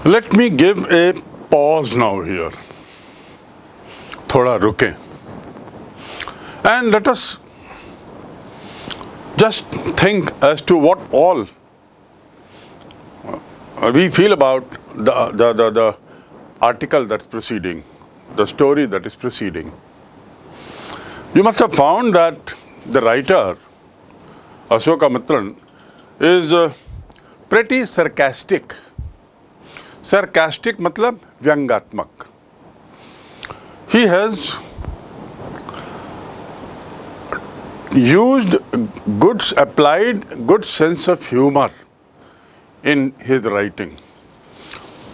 Let me give a pause now here. थोड़ा रुकें and let us just think as to what all we feel about the article that's proceeding, the story that is proceeding. You must have found that the writer, Ashoka Mitran, is pretty sarcastic. Sarcastic मतलब व्यंग्यात्मक. He has used applied good sense of humor in his writing.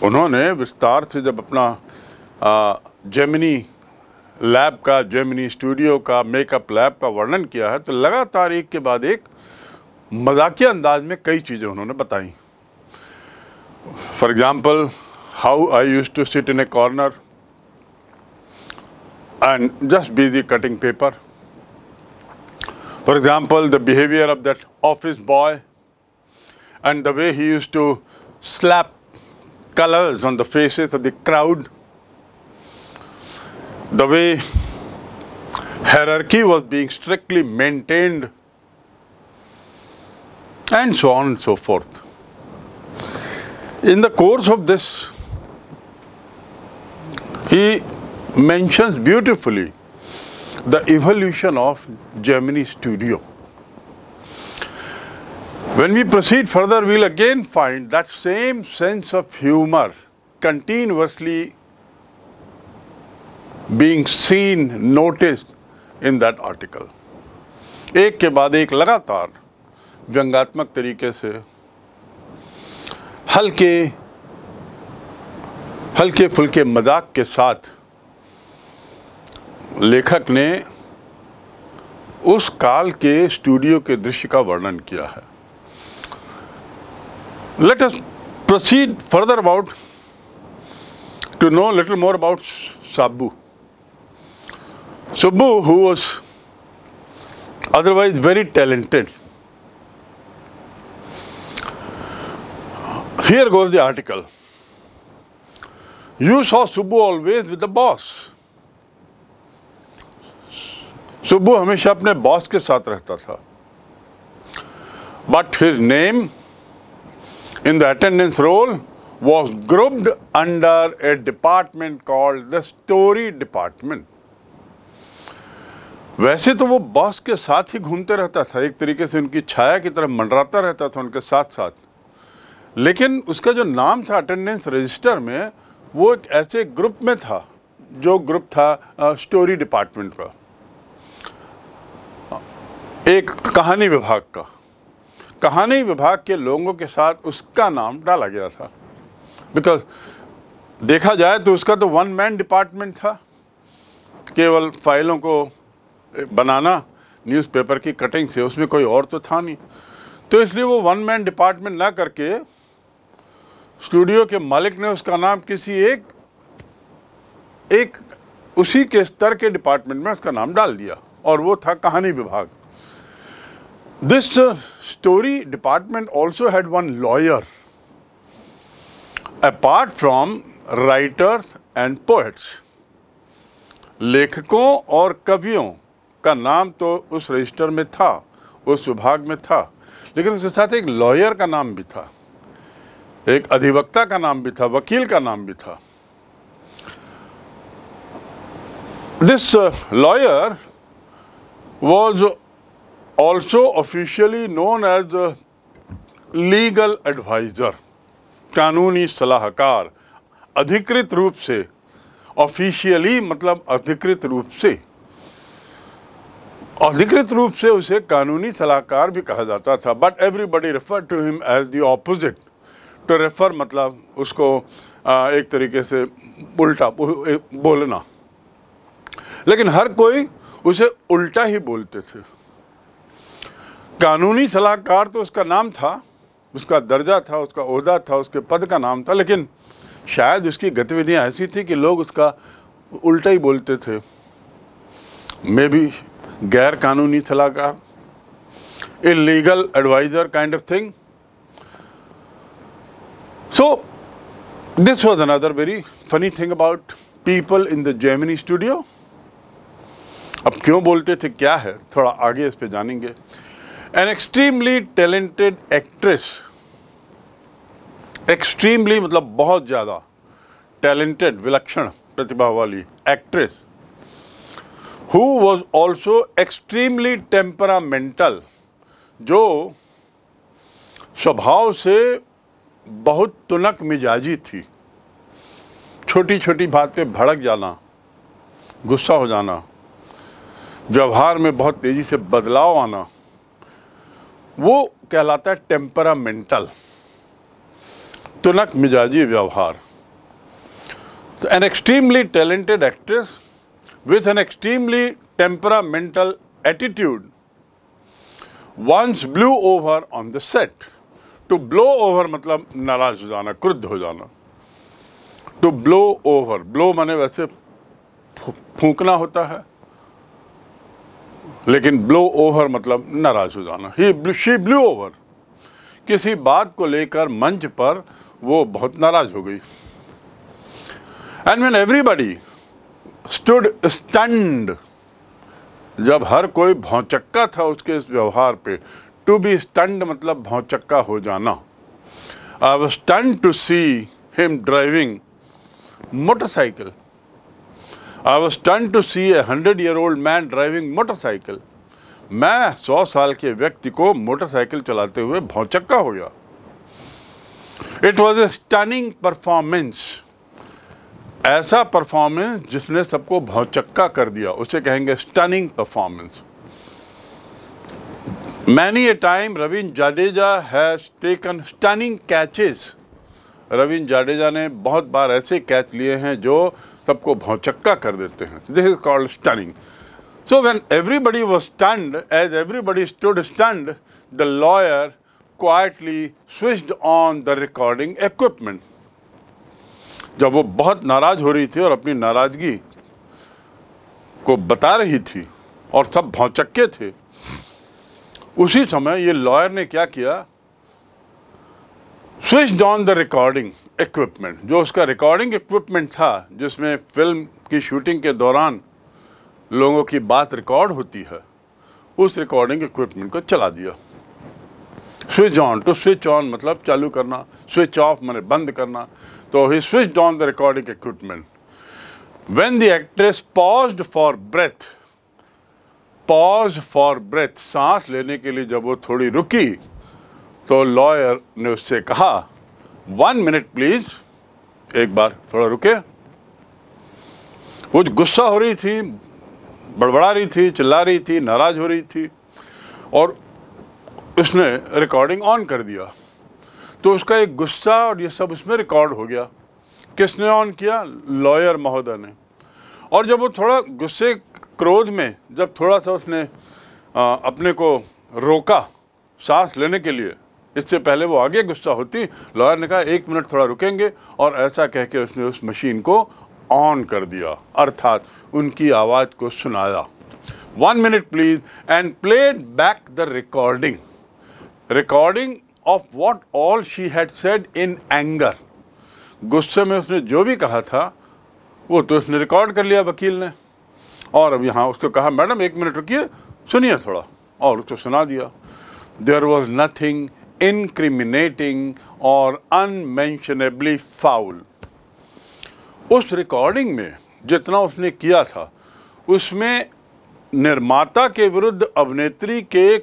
उन्होंने विस्तार से जब अपना Gemini lab का, Gemini studio का, makeup lab का वर्णन किया है, तो लगातार एक के बाद एक मजाकिया अंदाज में कई चीज़ें उन्होंने बताई. For example, how I used to sit in a corner and just busy cutting paper. For example, the behavior of that office boy and the way he used to slap colors on the faces of the crowd. The way hierarchy was being strictly maintained, and so on and so forth. In the course of this, he mentions beautifully the evolution of Gemini Studio. When we proceed further, we'll again find that same sense of humor continuously being seen, noticed in that article. एक के बाद एक लगातार व्यंग्यात्मक तरीके से हल्के फुल्के मजाक के साथ लेखक ने उस काल के स्टूडियो के दृश्य का वर्णन किया है. Let us proceed further to know a little more about Sabbu. Subbu, who was otherwise very talented. Here goes the article. You saw Subbu always with the boss. Subbu हमेशा अपने बॉस के साथ रहता था. But his name in the attendance roll was grouped under a department called the story department. वैसे तो वो boss के साथ ही घूमते रहता था, एक तरीके से उनकी छाया की तरह मंडराता रहता था उनके साथ साथ, लेकिन उसका जो नाम था अटेंडेंस रजिस्टर में, वो एक ऐसे ग्रुप में था जो ग्रुप था स्टोरी डिपार्टमेंट का, एक कहानी विभाग का. कहानी विभाग के लोगों के साथ उसका नाम डाला गया था. बिकॉज देखा जाए तो उसका तो वन मैन डिपार्टमेंट था, केवल फाइलों को बनाना न्यूज़पेपर की कटिंग से, उसमें कोई और तो था नहीं. तो इसलिए वो वन मैन डिपार्टमेंट ना करके स्टूडियो के मालिक ने उसका नाम किसी एक उसी के स्तर के डिपार्टमेंट में उसका नाम डाल दिया, और वो था कहानी विभाग. This story department also had one lawyer. Apart from writers and poets, लेखकों और कवियों का नाम तो उस रजिस्टर में था, उस विभाग में था, लेकिन उसके साथ एक लॉयर का नाम भी था, एक अधिवक्ता का नाम भी था, वकील का नाम भी था. This lawyer was also officially known as a legal advisor, कानूनी सलाहकार. अधिकृत रूप से, ऑफिशियली मतलब अधिकृत रूप से उसे कानूनी सलाहकार भी कहा जाता था. But everybody refer to him as the opposite. To refer मतलब उसको एक तरीके से उल्टा बोलना, लेकिन हर कोई उसे उल्टा ही बोलते थे. कानूनी सलाहकार तो उसका नाम था, उसका दर्जा था, उसका ओहदा था, उसके पद का नाम था, लेकिन शायद उसकी गतिविधियां ऐसी थी कि लोग उसका उल्टा ही बोलते थे. मे बी गैर कानूनी सलाहकार, illegal advisor kind of thing. So This was another very funny thing about people in the Gemini studio. अब क्यों बोलते थे, क्या है, थोड़ा आगे इस पे जानेंगे. An extremely talented actress, extremely मतलब बहुत ज़्यादा talented, विलक्षण प्रतिभा वाली actress, who was also extremely temperamental, जो स्वभाव से बहुत तुनक मिजाजी थी. छोटी छोटी बात पे भड़क जाना, गुस्सा हो जाना, व्यवहार में बहुत तेजी से बदलाव आना, वो कहलाता है टेम्परामेंटल, तुनक मिजाजी व्यवहार. तो an extremely talented actress with an extremely temperamental attitude once blew over on the set. To blow over मतलब नाराज हो जाना, क्रुद्ध हो जाना. To blow over, blow माने वैसे फूंकना होता है, लेकिन blow over मतलब नाराज हो जाना. She blew over. किसी बात को लेकर मंच पर वो बहुत नाराज हो गई. And when everybody stood stunned, जब हर कोई भौचक्का था उसके इस व्यवहार पे. टू बी स्टन्ड मतलब भौचक्का हो जाना. I was stunned to see him driving motorcycle. I was stunned to see a 100-year-old man driving motorcycle. मैं 100 साल के व्यक्ति को मोटरसाइकिल चलाते हुए भौचक्का हो गया. It was a stunning performance. ऐसा परफॉर्मेंस जिसने सबको भौचक्का कर दिया, उसे कहेंगे stunning performance. Many a time Ravindra Jadeja has taken stunning catches. Ravindra Jadeja ने बहुत बार ऐसे कैच लिए हैं जो सबको भौचक्का कर देते हैं. This is called stunning. So when everybody was stunned, as everybody stood stunned, the lawyer quietly switched on the recording equipment. जब वो बहुत नाराज हो रही थी और अपनी नाराजगी को बता रही थी और सब भौचक्के थे, उसी समय ये लॉयर ने क्या किया, switched on the recording equipment. जो उसका रिकॉर्डिंग इक्विपमेंट था, जिसमें फिल्म की शूटिंग के दौरान लोगों की बात रिकॉर्ड होती है, उस रिकॉर्डिंग इक्विपमेंट को चला दिया. Switch on, to switch on मतलब चालू करना, स्विच ऑफ माने बंद करना. तो he switched on the recording equipment. When the actress paused for breath, pause for breath, सांस लेने के लिए जब वो थोड़ी रुकी, तो लॉयर ने उससे कहा 1 मिनट प्लीज, एक बार थोड़ा रुके. वो गुस्सा हो रही थी, बड़बड़ा रही थी, चिल्ला रही थी, नाराज हो रही थी, और उसने रिकॉर्डिंग ऑन कर दिया. तो उसका एक गुस्सा और ये सब उसमें रिकॉर्ड हो गया. किसने ऑन किया? लॉयर महोदय ने. और जब वो थोड़ा गुस्से क्रोध में, जब थोड़ा सा उसने अपने को रोका सांस लेने के लिए, इससे पहले वो आगे गुस्सा होती, लॉयर ने कहा 1 मिनट थोड़ा रुकेंगे, और ऐसा कह के उसने उस मशीन को ऑन कर दिया, अर्थात उनकी आवाज़ को सुनाया. 1 minute please, and played back the recording of what all she had said in anger. गुस्से में उसने जो भी कहा था वो तो उसने रिकॉर्ड कर लिया वकील ने, और अब यहाँ उसको कहा मैडम 1 मिनट रुकिए, सुनिए थोड़ा, और उसको सुना दिया. देयर वॉज नथिंग इनक्रिमिनेटिंग और अनमेंशनेबली फाउल. उस रिकॉर्डिंग में जितना उसने किया था, उसमें निर्माता के विरुद्ध अभिनेत्री के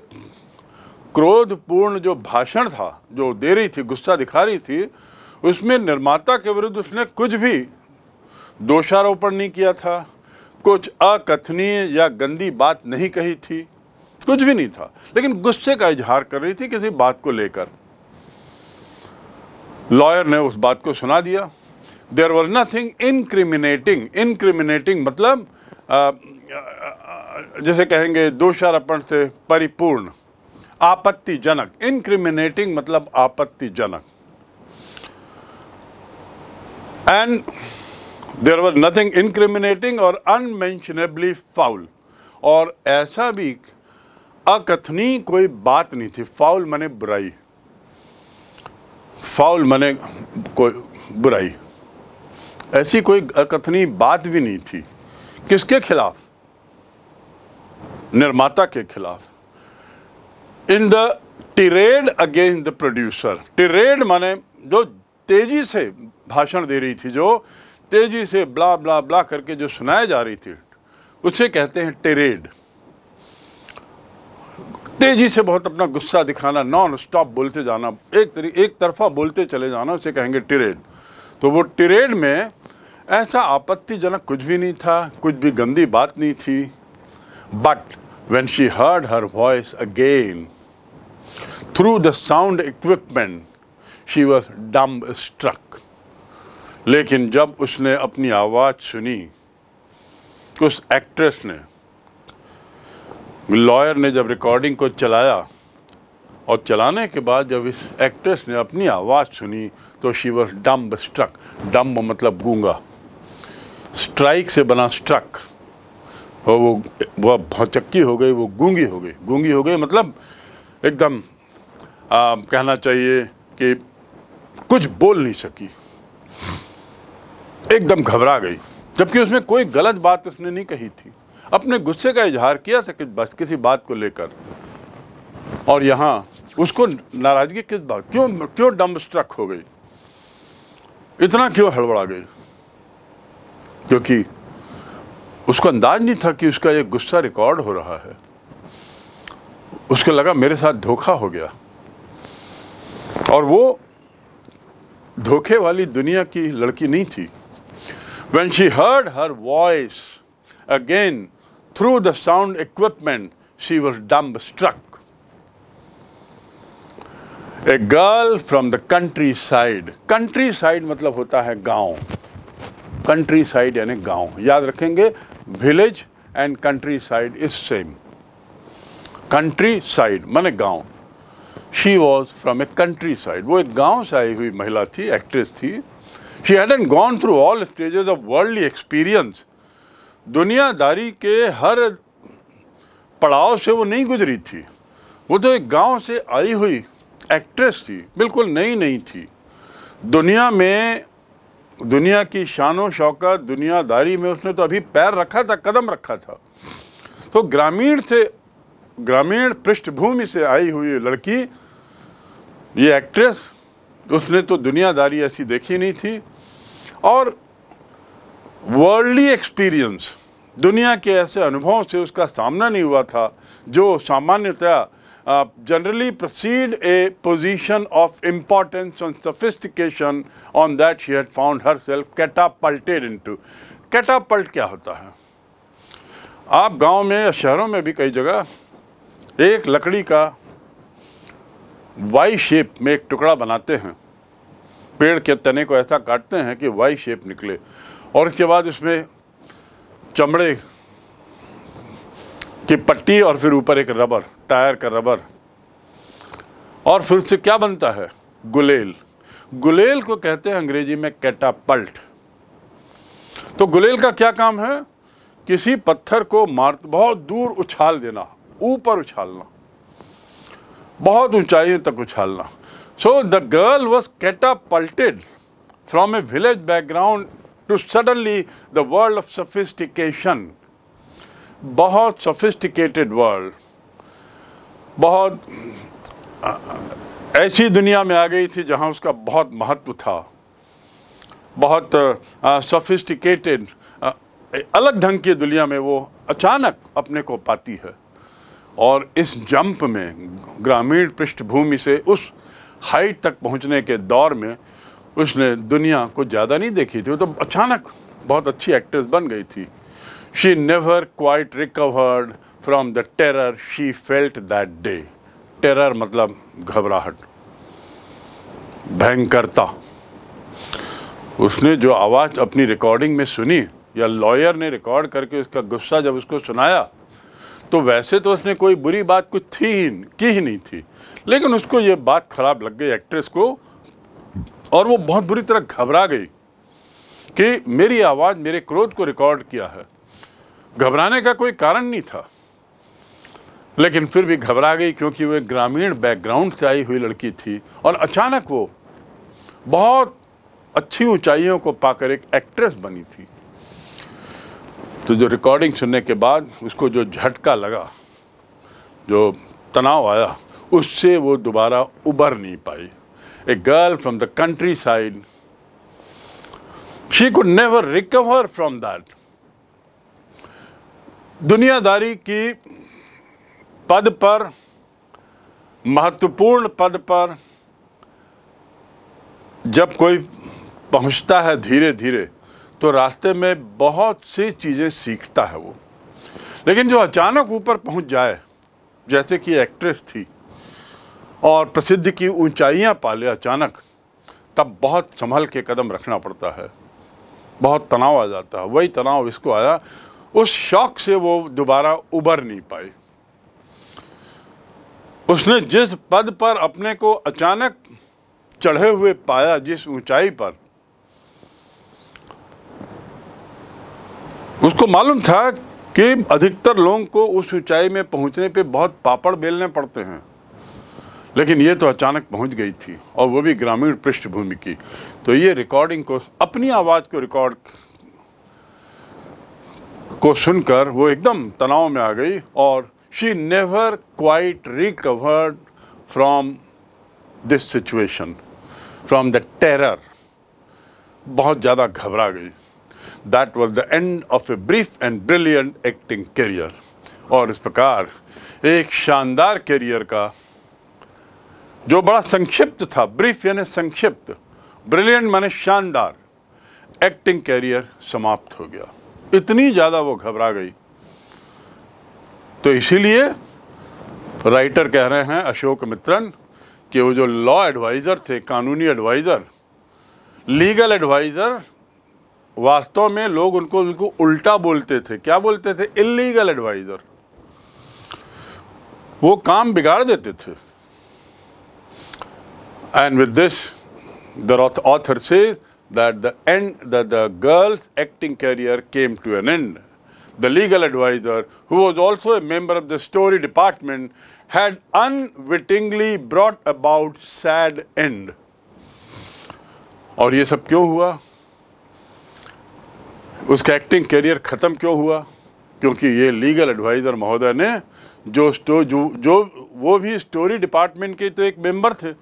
क्रोधपूर्ण जो भाषण था, जो दे रही थी, गुस्सा दिखा रही थी, उसमें निर्माता के विरुद्ध उसने कुछ भी दोषारोपण नहीं किया था, कुछ अकथनीय या गंदी बात नहीं कही थी, कुछ भी नहीं था, लेकिन गुस्से का इजहार कर रही थी किसी बात को लेकर. लॉयर ने उस बात को सुना दिया. There was nothing incriminating. Incriminating मतलब जैसे कहेंगे दोषारोपण से परिपूर्ण, आपत्तिजनक. इनक्रिमिनेटिंग मतलब आपत्तिजनक. And there was nothing incriminating और अनमेंशनेबली फाउल. और ऐसा भी अकथनीय कोई बात नहीं थी. फाउल माने बुराई, फाउल माने कोई बुराई. ऐसी कोई अकथनीय बात भी नहीं थी। किसके खिलाफ? निर्माता के खिलाफ। In the tirade against the producer. Tirade माने जो तेजी से भाषण दे रही थी, जो तेजी से ब्ला ब्ला ब्ला करके जो सुनाई जा रही थी, उसे कहते हैं टिरेड। तेजी से बहुत अपना गुस्सा दिखाना, नॉन स्टॉप बोलते जाना, एक तरफा बोलते चले जाना, उसे कहेंगे टिरेड। तो वो टिरेड में ऐसा आपत्तिजनक कुछ भी नहीं था, कुछ भी गंदी बात नहीं थी। But when she heard her voice again through the sound equipment, she was dumbstruck. लेकिन जब उसने अपनी आवाज़ सुनी, उस एक्ट्रेस ने, लॉयर ने जब रिकॉर्डिंग को चलाया, और चलाने के बाद जब इस एक्ट्रेस ने अपनी आवाज़ सुनी, तो शी वॉज dumbstruck। डम्ब मतलब गूंगा, स्ट्राइक से बना स्ट्रक, और वो भौचक्की हो गई, वो गूंगी हो गई। गूंगी हो गई मतलब एकदम कहना चाहिए कि कुछ बोल नहीं सकी, एकदम घबरा गई, जबकि उसमें कोई गलत बात उसने नहीं कही थी। अपने गुस्से का इजहार किया था कि बस किसी बात को लेकर, और यहाँ उसको नाराज़गी किस बात, क्यों डम्बस्ट्रक हो गई, इतना क्यों हड़बड़ा गई? क्योंकि उसको अंदाज नहीं था कि उसका ये गुस्सा रिकॉर्ड हो रहा है। उसको लगा मेरे साथ धोखा हो गया, और वो धोखे वाली दुनिया की लड़की नहीं थी। When she heard her voice again through the sound equipment, she was dumbstruck. A girl from the countryside. Countryside मतलब होता है गांव। Countryside यानी गांव। याद रखेंगे, village and countryside is same. Countryside माने गांव। She was from a countryside. वो एक गांव से आई हुई महिला थी, एक्ट्रेस थी। She hadn't gone through all stages of worldly experience. दुनियादारी के हर पड़ाव से वो नहीं गुजरी थी। वो तो एक गांव से आई हुई एक्ट्रेस थी, बिल्कुल नई नहीं थी। दुनिया में, दुनिया की शानो शौकत, दुनियादारी में उसने तो अभी पैर रखा था, कदम रखा था। तो ग्रामीण पृष्ठभूमि से आई हुई लड़की, ये एक्ट्रेस, उसने तो दुनियादारी ऐसी देखी नहीं थी, और वर्ल्डली एक्सपीरियंस, दुनिया के ऐसे अनुभवों से उसका सामना नहीं हुआ था जो सामान्यतया generally precede a position of importance and sophistication on that she had found herself catapulted into. Catapult क्या होता है? आप गांव में या शहरों में भी कई जगह एक लकड़ी का वाई शेप में एक टुकड़ा बनाते हैं, पेड़ के तने को ऐसा काटते हैं कि वाई शेप निकले, और उसके बाद उसमें चमड़े की पट्टी और फिर ऊपर एक रबर, टायर का रबर, और फिर उससे क्या बनता है? गुलेल। गुलेल को कहते हैं अंग्रेजी में कैटापल्ट। तो गुलेल का क्या काम है? किसी पत्थर को बहुत दूर उछाल देना, ऊपर उछालना, बहुत ऊंचाई तक उछालना। So the girl was catapulted from a village background to suddenly the world of sophistication. बहुत सोफिस्टिकेटेड वर्ल्ड, बहुत ऐसी दुनिया में आ गई थी जहां उसका बहुत महत्व था, बहुत सोफिस्टिकेटेड, अलग ढंग की दुनिया में वो अचानक अपने को पाती है। और इस जंप में, ग्रामीण पृष्ठभूमि से उस हाइट तक पहुंचने के दौर में, उसने दुनिया को ज़्यादा नहीं देखी थी। वो तो अचानक बहुत अच्छी एक्ट्रेस बन गई थी। She never quite recovered from the terror she felt that day. Terror मतलब घबराहट, भयंकरता। उसने जो आवाज़ अपनी रिकॉर्डिंग में सुनी, या लॉयर ने रिकॉर्ड करके उसका गुस्सा जब उसको सुनाया, तो वैसे तो उसने कोई बुरी बात कुछ की ही नहीं थी, लेकिन उसको ये बात खराब लग गई एक्ट्रेस को, और वो बहुत बुरी तरह घबरा गई कि मेरी आवाज़ मेरे क्रोध को रिकॉर्ड किया है। घबराने का कोई कारण नहीं था, लेकिन फिर भी घबरा गई, क्योंकि वो एक ग्रामीण बैकग्राउंड से आई हुई लड़की थी, और अचानक वो बहुत अच्छी ऊंचाइयों को पाकर एक एक्ट्रेस बनी थी। तो जो रिकॉर्डिंग सुनने के बाद उसको जो झटका लगा, जो तनाव आया, उससे वो दोबारा उबर नहीं पाई। A girl from the countryside, she could never recover from that. दुनियादारी की पद पर, महत्वपूर्ण पद पर जब कोई पहुंचता है धीरे धीरे, तो रास्ते में बहुत सी चीज़ें सीखता है वो। लेकिन जो अचानक ऊपर पहुंच जाए, जैसे कि एक्ट्रेस थी और प्रसिद्धि की ऊंचाइयां पाले अचानक, तब बहुत संभल के कदम रखना पड़ता है, बहुत तनाव आ जाता है। वही तनाव इसको आया। उस शौक से वो दोबारा उबर नहीं पाई। उसने जिस पद पर अपने को अचानक चढ़े हुए पाया, जिस ऊंचाई पर, उसको मालूम था कि अधिकतर लोगों को उस ऊंचाई में पहुंचने पे बहुत पापड़ बेलने पड़ते हैं, लेकिन ये तो अचानक पहुंच गई थी, और वो भी ग्रामीण पृष्ठभूमि की। तो ये रिकॉर्डिंग को, अपनी आवाज़ को रिकॉर्ड को सुनकर वो एकदम तनाव में आ गई, और she never quite recovered from this situation, from the terror. बहुत ज़्यादा घबरा गई। That was the end of a brief and brilliant acting career. और इस प्रकार एक शानदार करियर का, जो बड़ा संक्षिप्त था, ब्रीफ यानी संक्षिप्त, ब्रिलियंट माने शानदार, एक्टिंग करियर समाप्त हो गया। इतनी ज़्यादा वो घबरा गई। तो इसीलिए राइटर कह रहे हैं अशोक मित्रन कि वो जो लॉ एडवाइज़र थे, कानूनी एडवाइज़र, लीगल एडवाइज़र, वास्तव में लोग उनको बिल्कुल उल्टा बोलते थे। क्या बोलते थे? Illegal adviser. वो काम बिगाड़ देते थे। And with this the author says that the girl's acting career came to an end. The legal advisor, who was also a member of the story department, had unwittingly brought about sad end. और ये सब क्यों हुआ? उसका acting career ख़त्म क्यों हुआ? क्योंकि ये लीगल एडवाइज़र महोदय ने जो वो भी स्टोरी डिपार्टमेंट के तो एक मेंबर थे,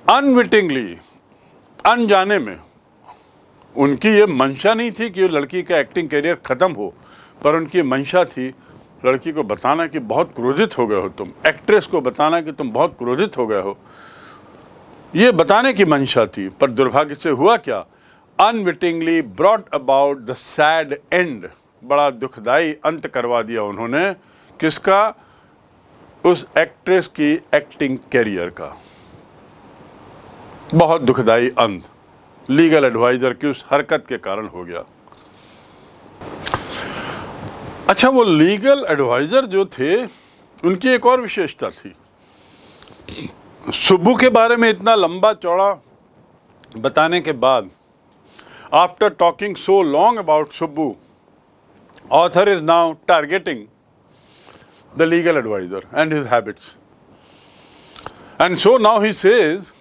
अनविटिंगली, अनजाने में, उनकी ये मंशा नहीं थी कि लड़की का एक्टिंग करियर ख़त्म हो, पर उनकी मंशा थी लड़की को बताना कि बहुत क्रोधित हो गए हो तुम, एक्ट्रेस को बताना कि तुम बहुत क्रोधित हो गए हो, ये बताने की मंशा थी। पर दुर्भाग्य से हुआ क्या? Unwittingly brought about the sad and. बड़ा दुखदाई अंत करवा दिया उन्होंने। किसका? उस एक्ट्रेस की एक्टिंग करियर का। बहुत दुखदाई अंत लीगल एडवाइज़र की उस हरकत के कारण हो गया। अच्छा, वो लीगल एडवाइज़र जो थे, उनकी एक और विशेषता थी। सुब्बू के बारे में इतना लंबा चौड़ा बताने के बाद, after talking so long about Subbu, author is now targeting the legal adviser and his habits. And so now he says,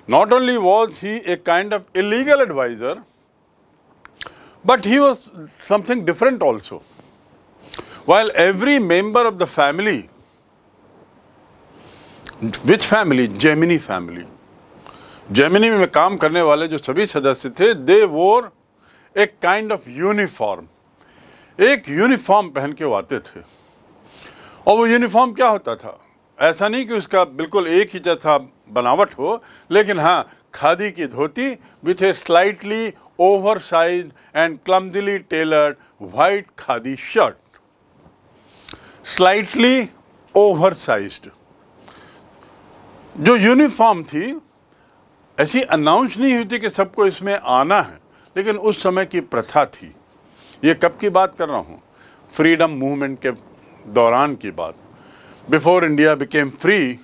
not only was he a kind of illegal advisor, but he was something different also. While every member of the family, which family? Gemini family. Gemini में काम करने वाले जो सभी सदस्य थे, they wore a kind of uniform. एक uniform पहन के वो आते थे। और वो यूनिफॉर्म क्या होता था? ऐसा नहीं कि उसका बिल्कुल एक ही जैसा बनावट हो, लेकिन हाँ, खादी की dhoti with a slightly oversized and clumsily tailored white khadi shirt. Slightly oversized जो यूनिफॉर्म थी, ऐसी अनाउंस नहीं हुई थी कि सबको इसमें आना है, लेकिन उस समय की प्रथा थी। ये कब की बात कर रहा हूँ? फ्रीडम मूवमेंट के दौरान की बात। Before India became free,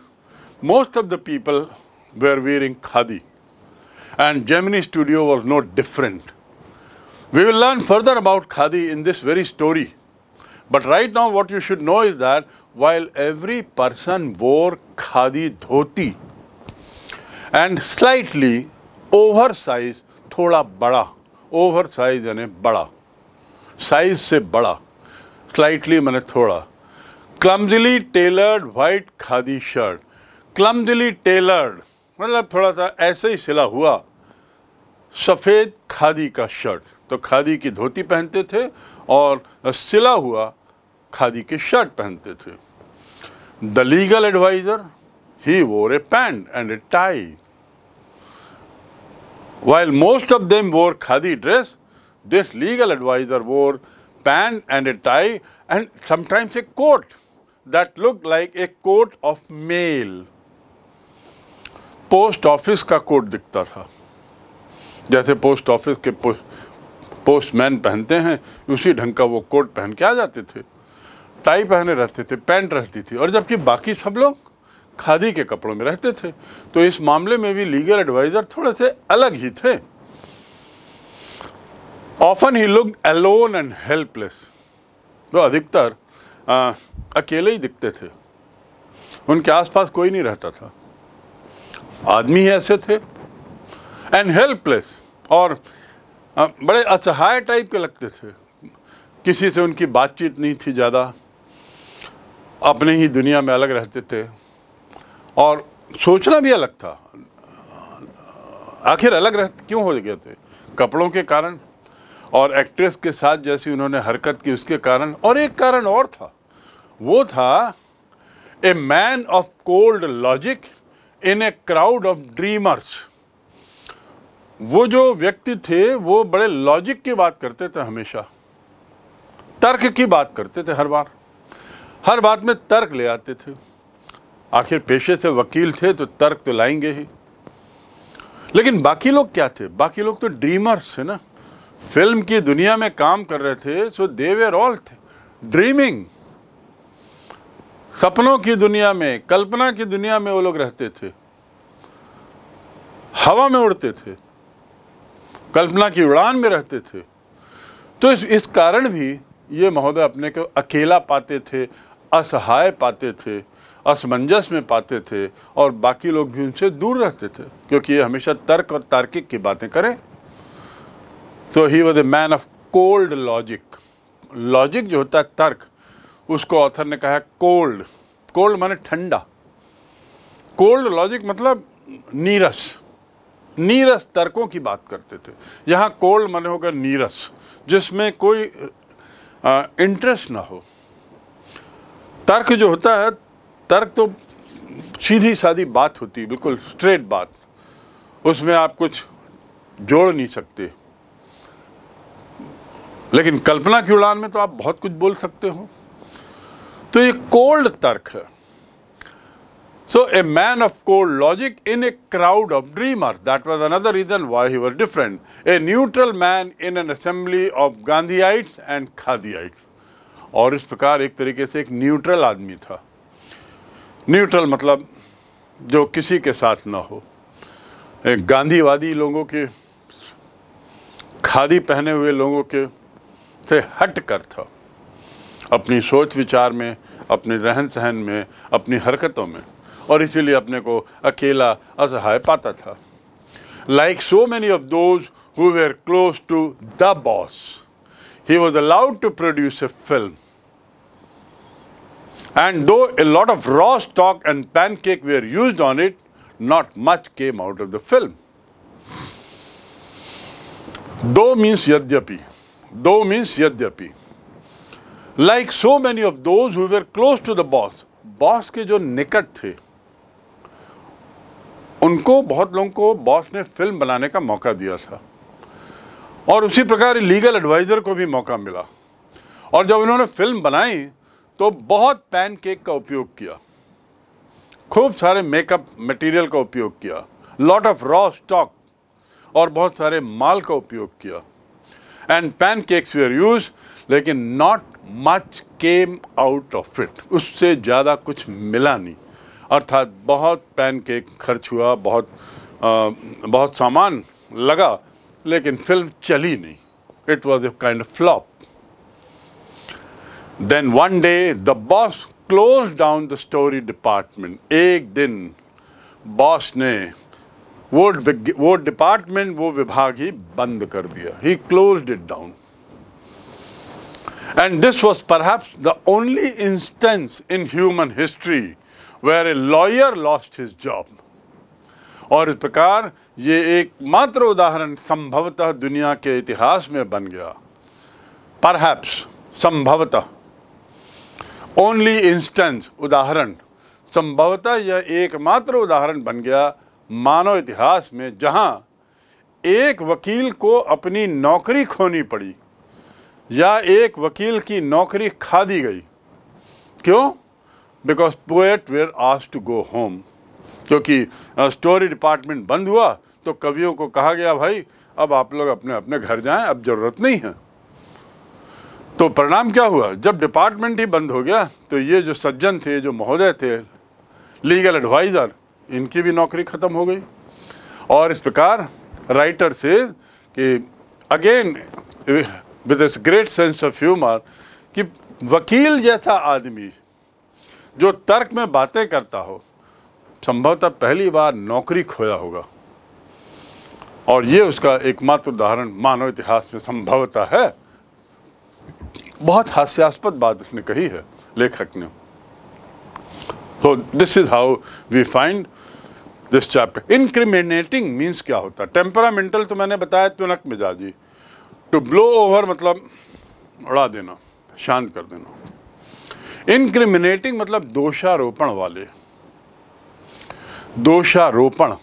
most of the people were wearing khadi, and Gemini Studio was no different. We will learn further about khadi in this very story, but right now what you should know is that while every person wore khadi dhoti and slightly over size, थोड़ा बड़ा, over size यानी बड़ा, size से बड़ा, slightly माने थोड़ा। Clumsily tailored white khadi shirt, clumsily tailored मतलब थोड़ा सा ऐसे ही सिला हुआ सफ़ेद खादी का शर्ट। तो खादी की धोती पहनते थे और सिला हुआ खादी के शर्ट पहनते थे। The legal adviser, he wore a pant and a tie. While most of them wore khadi dress, this legal advisor wore pant and a tie and sometimes a coat that looked like a coat of mail. Post office का coat दिखता था, जैसे post office के postman पहनते हैं उसी ढंग का वो कोट पहन के आ जाते थे, टाई पहने रहते थे, पैंट रहती थी, और जबकि बाकी सब लोग खादी के कपड़ों में रहते थे। तो इस मामले में भी लीगल एडवाइजर थोड़े से अलग ही थे। Often he looked alone and helpless, तो अधिकतर अकेले ही दिखते थे, उनके आसपास कोई नहीं रहता था, आदमी ही ऐसे थे। एंड हेल्पलेस, और बड़े असहाय टाइप के लगते थे, किसी से उनकी बातचीत नहीं थी ज़्यादा, अपने ही दुनिया में अलग रहते थे और सोचना भी अलग था। आखिर अलग क्यों हो गए थे? कपड़ों के कारण और एक्ट्रेस के साथ जैसी उन्होंने हरकत की उसके कारण, और एक कारण और था, वो था ए man of cold logic in a crowd of dreamers. वो जो व्यक्ति थे वो बड़े लॉजिक की बात करते थे, हमेशा तर्क की बात करते थे, हर बात में तर्क ले आते थे। आखिर पेशे से वकील थे तो तर्क तो लाएंगे ही। लेकिन बाकी लोग क्या थे? बाकी लोग तो ड्रीमर्स थे ना, फिल्म की दुनिया में काम कर रहे थे, सो दे वर ऑल थे ड्रीमिंग। सपनों की दुनिया में, कल्पना की दुनिया में वो लोग रहते थे, हवा में उड़ते थे, कल्पना की उड़ान में रहते थे। तो इस कारण भी ये महोदय अपने को अकेला पाते थे, असहाय पाते थे, असमंजस में पाते थे, और बाकी लोग भी उनसे दूर रहते थे क्योंकि ये हमेशा तर्क और तार्किक की बातें करें। तो he was a man of cold logic. Logic जो होता है तर्क, उसको ऑथर ने कहा है कोल्ड। कोल्ड माने ठंडा, कोल्ड लॉजिक मतलब नीरस तर्कों की बात करते थे। यहाँ कोल्ड माने होगा नीरस, जिसमें कोई इंटरेस्ट ना हो। तर्क जो होता है, तर्क तो सीधी सादी बात होती है, बिल्कुल स्ट्रेट बात, उसमें आप कुछ जोड़ नहीं सकते। लेकिन कल्पना की उड़ान में तो आप बहुत कुछ बोल सकते हो। तो ये कोल्ड तर्क है। So a man of cold logic in a crowd of dreamer, that was another reason why he was different. A neutral man in an assembly of Gandhiites and Khadiites. और इस प्रकार एक तरीके से एक न्यूट्रल आदमी था। न्यूट्रल मतलब जो किसी के साथ ना हो, एक गांधीवादी लोगों के, खादी पहने हुए लोगों के से हट कर था, अपनी सोच विचार में, अपने रहन सहन में, अपनी हरकतों में, और इसीलिए अपने को अकेला असहाय पाता था। Like so many of those who were close to the boss, he was allowed to produce a film, and though a lot of raw stock and pancake were used on it, not much came out of the film. Though means yadyapi. Though means yadyapi. Like so many of those who were close to the boss. Boss के जो निकट थे, उनको, बहुत लोगों को boss ने film बनाने का मौका दिया था, और उसी प्रकार लीगल एडवाइजर को भी मौका मिला। और जब उन्होंने फिल्म बनाई तो बहुत पैनकेक का उपयोग किया, खूब सारे मेकअप मटेरियल का उपयोग किया, लॉट ऑफ रॉ स्टॉक और बहुत सारे माल का उपयोग किया। एंड पैनकेक्स वेर यूज, लेकिन not much came out of it, उससे ज़्यादा कुछ मिला नहीं। अर्थात बहुत पैनकेक खर्च हुआ, बहुत सामान लगा, लेकिन फिल्म चली नहीं। It was a kind of flop. Then one day the boss closed down the story department. एक दिन बॉस ने वो डिपार्टमेंट, वो विभाग ही बंद कर दिया। He closed it down. And this was perhaps the only instance in human history where a lawyer lost his job. और इस प्रकार ये एकमात्र उदाहरण संभवतः दुनिया के इतिहास में बन गया। Perhaps, संभवतः, only instance, उदाहरण, संभवतः यह एकमात्र उदाहरण बन गया मानव इतिहास में जहां एक वकील को अपनी नौकरी खोनी पड़ी या एक वकील की नौकरी खा दी गई। क्यों? Because poet were asked to go home. क्योंकि स्टोरी डिपार्टमेंट बंद हुआ तो कवियों को कहा गया भाई अब आप लोग अपने अपने घर जाएं, अब ज़रूरत नहीं है। तो परिणाम क्या हुआ? जब डिपार्टमेंट ही बंद हो गया तो ये जो सज्जन थे, जो महोदय थे, लीगल एडवाइज़र, इनकी भी नौकरी ख़त्म हो गई। और इस प्रकार राइटर से कि again with this great sense of humour कि वकील जैसा आदमी जो तर्क में बातें करता हो संभवतः पहली बार नौकरी खोया होगा। और ये उसका एकमात्र उदाहरण मानव इतिहास में संभवतः है। बहुत हास्यास्पद बात उसने कही है लेखक ने। So this is how we find this chapter. Incriminating means क्या होता है? Temperamental तो मैंने बताया तुनक मिजाजी। To blow over मतलब उड़ा देना, शांत कर देना। Incriminating मतलब दोषारोपण वाले, दोषारोपण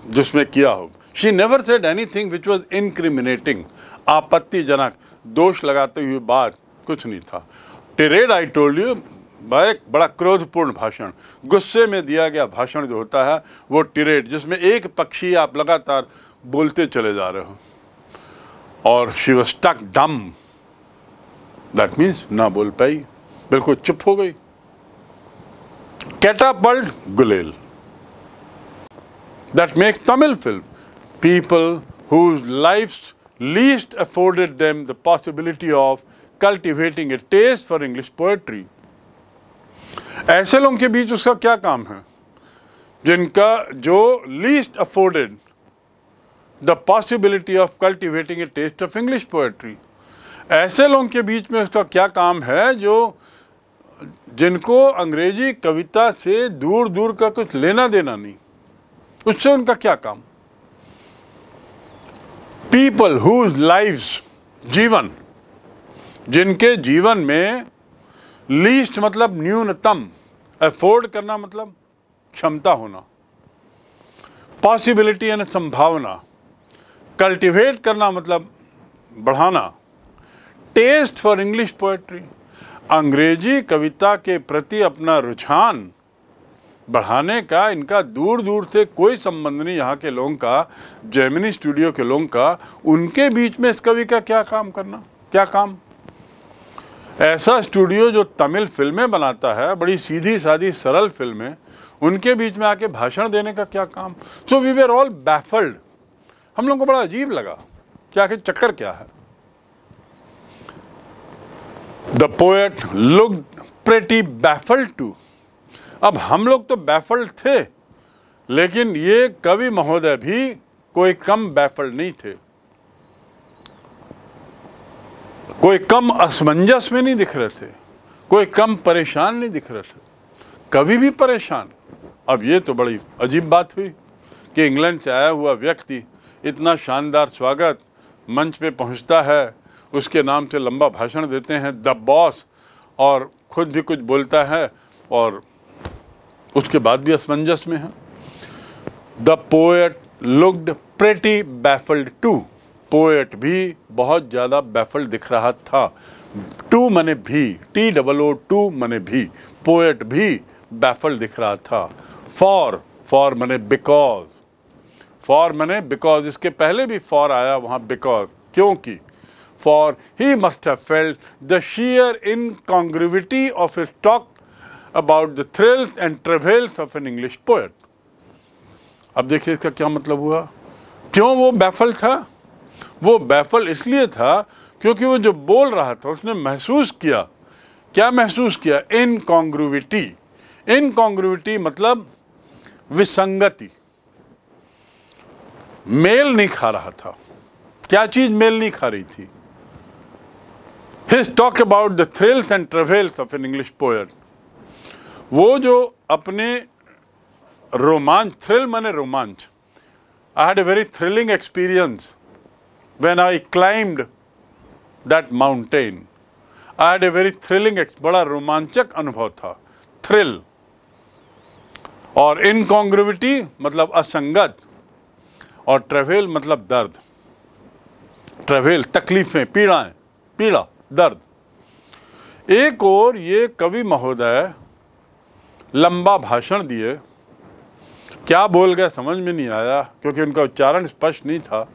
जिसमें किया हो। She never said anything which was incriminating, आपत्तिजनक, दोष लगाते हुए बात कुछ नहीं था। tirade I told you, एक बड़ा क्रोधपूर्ण भाषण, गुस्से में दिया गया भाषण जो होता है वो टिरेड, जिसमें एक पक्षी आप लगातार बोलते चले जा रहे हो। और she was stuck dumb, that means ना बोल पाई, बिल्कुल चुप हो गई। कैटापल्ट गुलेल, that makes Tamil film, people whose lives least afforded them the possibility of cultivating a taste for English poetry. ऐसे लोगों के बीच उसका क्या काम है जिनका जो least afforded the possibility of cultivating a taste of English poetry. ऐसे लोगों के बीच में उसका क्या काम है जो जिनको अंग्रेजी कविता से दूर दूर का कुछ लेना देना नहीं, उससे उनका क्या काम। पीपल हुज लाइव्स, जीवन, जिनके जीवन में लीस्ट मतलब न्यूनतम, अफोर्ड करना मतलब क्षमता होना, पॉसिबिलिटी यानी संभावना, कल्टिवेट करना मतलब बढ़ाना, टेस्ट फॉर इंग्लिश पोएट्री, अंग्रेजी कविता के प्रति अपना रुझान बढ़ाने का इनका दूर दूर से कोई संबंध नहीं। यहाँ के लोगों का, जेमिनी स्टूडियो के लोगों का, उनके बीच में इस कवि का क्या काम करना, क्या काम। ऐसा स्टूडियो जो तमिल फिल्में बनाता है, बड़ी सीधी सादी सरल फिल्में, उनके बीच में आके भाषण देने का क्या काम। So we were all baffled. हम लोगों को बड़ा अजीब लगा कि आखिर चक्कर क्या है। The poet looked pretty baffled too. अब हम लोग तो बैफल्ड थे, लेकिन ये कवि महोदय भी कोई कम बैफल्ड नहीं थे, कोई कम असमंजस में नहीं दिख रहे थे, कोई कम परेशान नहीं दिख रहे थे। कवि भी परेशान। अब ये तो बड़ी अजीब बात हुई कि इंग्लैंड से आया हुआ व्यक्ति इतना शानदार स्वागत, मंच पे पहुंचता है, उसके नाम से लंबा भाषण देते हैं द बॉस, और खुद भी कुछ बोलता है और उसके बाद भी असमंजस में है। The poet looked pretty baffled too. Poet भी बहुत ज़्यादा बैफल्ड दिख रहा था। टू मने भी, TOO मने भी, पोएट भी बैफल्ड दिख रहा था। फॉर मने बिकॉज, फॉर मने बिकॉज, इसके पहले भी फॉर आया, वहाँ बिकॉज, क्योंकि। For he must have felt the sheer incongruity of his talk about the thrills and travails of an English poet. अब देखिए इसका क्या मतलब हुआ। क्यों वो बैफल था? वो बैफल इसलिए था क्योंकि वो जो बोल रहा था उसने महसूस किया, क्या महसूस किया? इनकॉन्ग्रुइटी। इनकॉन्ग्रुइटी मतलब विसंगति, मेल नहीं खा रहा था। क्या चीज मेल नहीं खा रही थी? His talk about the thrills and travails of an English poet. वो जो अपने रोमांच, थ्रिल माने रोमांच, I had a very thrilling experience when I climbed that mountain. I had a very thrilling, बड़ा रोमांचक अनुभव था, थ्रिल। और इनकॉन्ग्रुविटी मतलब असंगत, और ट्रेवल मतलब दर्द। ट्रेवल तकलीफें, पीड़ाएं, पीड़ा, दर्द। एक और ये कवि महोदय लंबा भाषण दिए, क्या बोल गए समझ में नहीं आया क्योंकि उनका उच्चारण स्पष्ट नहीं था।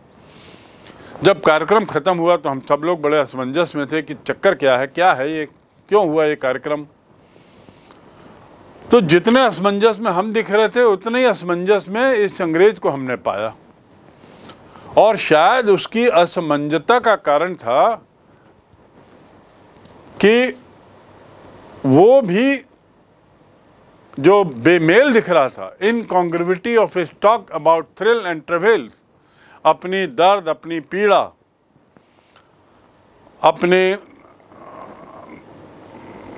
जब कार्यक्रम खत्म हुआ तो हम सब लोग बड़े असमंजस में थे कि चक्कर क्या है ये, क्यों हुआ ये कार्यक्रम। तो जितने असमंजस में हम दिख रहे थे उतने ही असमंजस में इस अंग्रेज को हमने पाया, और शायद उसकी असमंजसता का कारण था कि वो भी जो बेमेल दिख रहा था, incongruity of his talk about thrill and travels, अपनी दर्द, अपनी पीड़ा, अपने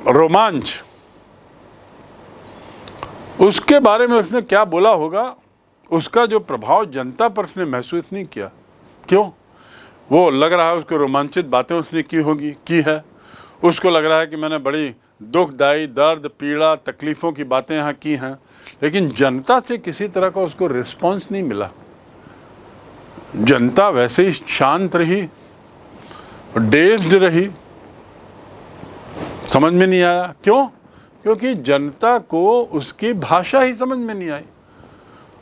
रोमांच, उसके बारे में उसने क्या बोला होगा, उसका जो प्रभाव जनता पर उसने महसूस नहीं किया। क्यों? वो लग रहा है उसको रोमांचित बातें उसने की है, उसको लग रहा है कि मैंने बड़ी दुखदायी, दर्द, पीड़ा, तकलीफ़ों की बातें यहाँ की हैं, लेकिन जनता से किसी तरह का उसको रिस्पॉन्स नहीं मिला। जनता वैसे ही शांत रही, डेज्ड रही, समझ में नहीं आया। क्यों? क्योंकि जनता को उसकी भाषा ही समझ में नहीं आई,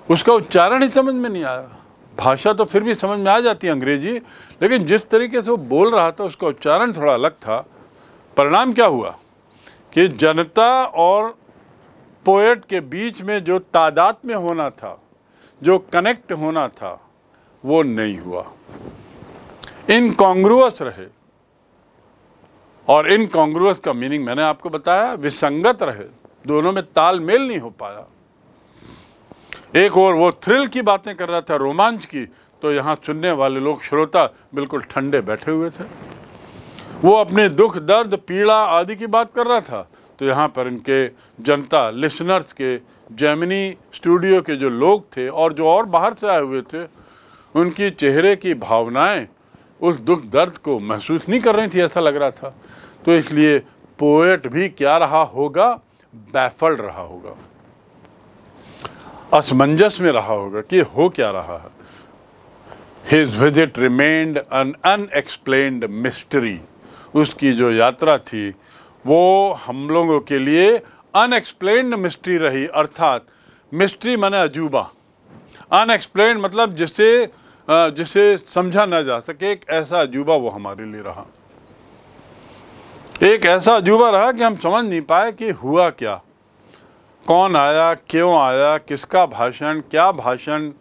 उसका उच्चारण ही समझ में नहीं आया। भाषा तो फिर भी समझ में आ जाती है अंग्रेजी, लेकिन जिस तरीके से वो बोल रहा था उसका उच्चारण थोड़ा अलग था। परिणाम क्या हुआ कि जनता और पोएट के बीच में जो तादाद में होना था, जो कनेक्ट होना था, वो नहीं हुआ। इनकॉन्ग्रुअस रहे, और इनकॉन्ग्रुअस का मीनिंग मैंने आपको बताया, विसंगत रहे, दोनों में तालमेल नहीं हो पाया। एक और वो थ्रिल की बातें कर रहा था, रोमांच की, तो यहाँ सुनने वाले लोग, श्रोता, बिल्कुल ठंडे बैठे हुए थे। वो अपने दुख, दर्द, पीड़ा आदि की बात कर रहा था, तो यहाँ पर इनके जनता, लिसनर्स के, जेमिनी स्टूडियो के जो लोग थे और जो और बाहर से आए हुए थे, उनकी चेहरे की भावनाएं उस दुख दर्द को महसूस नहीं कर रही थी, ऐसा लग रहा था। तो इसलिए पोएट भी क्या रहा होगा, बैफल्ड रहा होगा, असमंजस में रहा होगा कि हो क्या रहा है। His visit remained an unexplained mystery. उसकी जो यात्रा थी वो हम लोगों के लिए अनएक्सप्लेन्ड मिस्ट्री रही, अर्थात मिस्ट्री माने अजूबा, अनएक्सप्लेन्ड मतलब जिसे समझा ना जा सके, एक ऐसा अजूबा वो हमारे लिए रहा। एक ऐसा अजूबा रहा कि हम समझ नहीं पाए कि हुआ क्या, कौन आया, क्यों आया, किसका भाषण, क्या भाषण,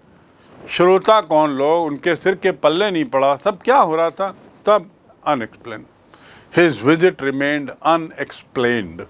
श्रोता कौन लोग, उनके सिर के पल्ले नहीं पड़ा, सब क्या हो रहा था, तब unexplained. His visit remained unexplained.